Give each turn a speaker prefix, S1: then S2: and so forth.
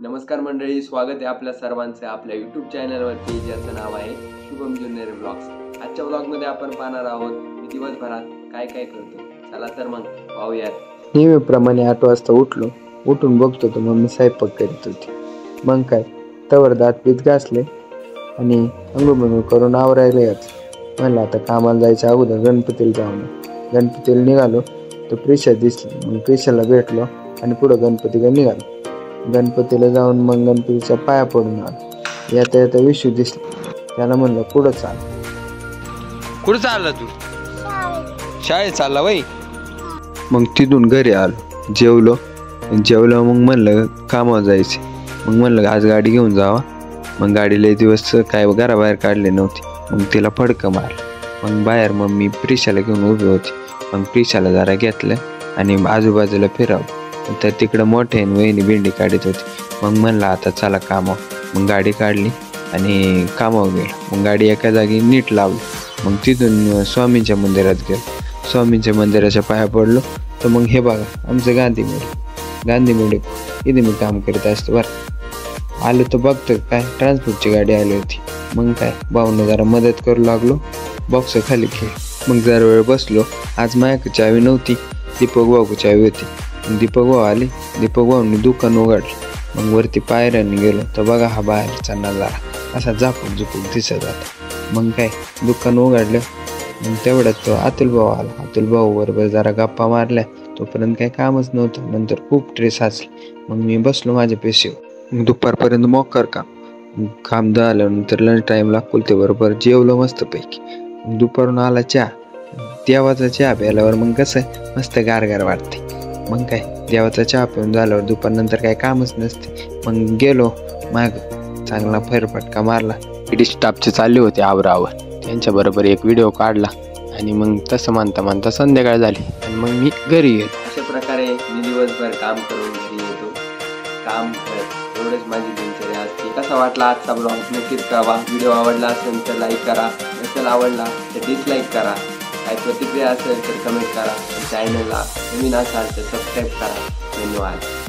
S1: नमस्कार मंडळी, स्वागत आहे आपल्या सर्वांचे आपल्या यूट्यूब चॅनलवरती, ज्याचं नाव आहे शुभम ज्युनियर ब्लॉग्स। आजच्या ब्लॉगमध्ये आपण पाहणार आहोत मी दिवसभरात काय काय करतो। चला तर मग पाहूयात।
S2: नेहमीप्रमाणे 8 वाजता उठून बघतो तर मम्मी स्वयंपाक करीत होती। मग काय तवर दात पीत घासले आणि अंघोळ करून आवरायला म्हणलं आता कामाला जायच्या अगोदर गणपतीला जाऊन गणपतीला निघालो तर प्रिशा दिसली। मग प्रिशाला भेटलो आणि पुढं गणपतीला निघालो। गणपतीला जाऊन मग गणपतीच्या पाया पडून आलो। येता येता विशू दिसली, त्याला म्हणलं पुढं चाल।
S3: कुठं चालला तू? शाळेत चालला वय?
S2: मग तिथून घरी आलो, जेवलो मग म्हणलं कामावर जायचे। मग म्हणलं आज गाडी घेऊन जावा। मग गाडीला दिवस काय घराबाहेर काढले नव्हते। मग तिला फडकं मारलं। मग बाहेर मम्मी प्रिशाला घेऊन उभी होती। मग प्रिशाला जरा घेतलं आणि आजूबाजूला फिरवलं तर तिकडं मोठे वहिनी भेंडी काढत होती। मग म्हणलं आता चला कामावर। मग गाडी काढली आणि कामावर गेलो। मग गाडी एका जागी नीट लावली। मग तिथून स्वामींच्या मंदिरात गेलो। स्वामींच्या मंदिराच्या पाया पडलो तर मग हे बघा आमचं गांधी मेढे इथे मी काम करत असतो बरं। आलो तर बघतो काय ट्रान्सपोर्टची गाडी आली होती। मग काय भाऊनं जरा मदत करू लागलो, बॉक्स खाली खेळ। मग जरा वेळ बसलो। आज माझ्याकडे चावी नव्हती, दीपक भाऊ चावी होती। दीपक भाऊ आले, दीपक भाऊनी दुकान उघडलं। मग वरती पायऱ्याने गेलो तर बघा हा बाहेरचा नजारा असा झुपूक दिसत होता। मग काय दुकान उघडलं। मग तेवढ्यात तो अतुल भाऊ आला। अतुल भाऊ बरोबर जरा गप्पा मारल्या, तोपर्यंत काही कामच नव्हतं। नंतर खूप ट्रेस असले। मग मी बसलो माझ्या पेशीवर। मग दुपारपर्यंत मोकर काम झाल्यानंतर लंच टाईमला कुलते बरोबर जेवलो मस्तपैकी। मग दुपारून आला चहा, देवाचा चहा प्यायल्यावर मग कसं मस्त गारगार वाटते। मग काय देवाचा चहा पिऊन झाल्यावर दुपारनंतर काही कामच नसते। मग गेलो माग चांगला फेरफटका मारला।
S3: स्टाफचे चालले होते आवरावर, त्यांच्याबरोबर एक व्हिडिओ काढला आणि मग तसं म्हणता संध्याकाळ झाली आणि मग मी घरी गेलो।
S1: अशा प्रकारे मी दिवसभर काम करून घरी येतो, काम करत एवढंच माझी दिनचर्या असते। कसा वाटला आजचा ब्लॉग नक्कीच कळवा। व्हिडिओ आवडला असेल तर लाईक करा, नसेल आवडला तर डिसलाईक करा। काही प्रतिक्रिया असेल तर कमेंट करा। चॅनलला नवीन असाल तर सबस्क्राईब करा। धन्यवाद।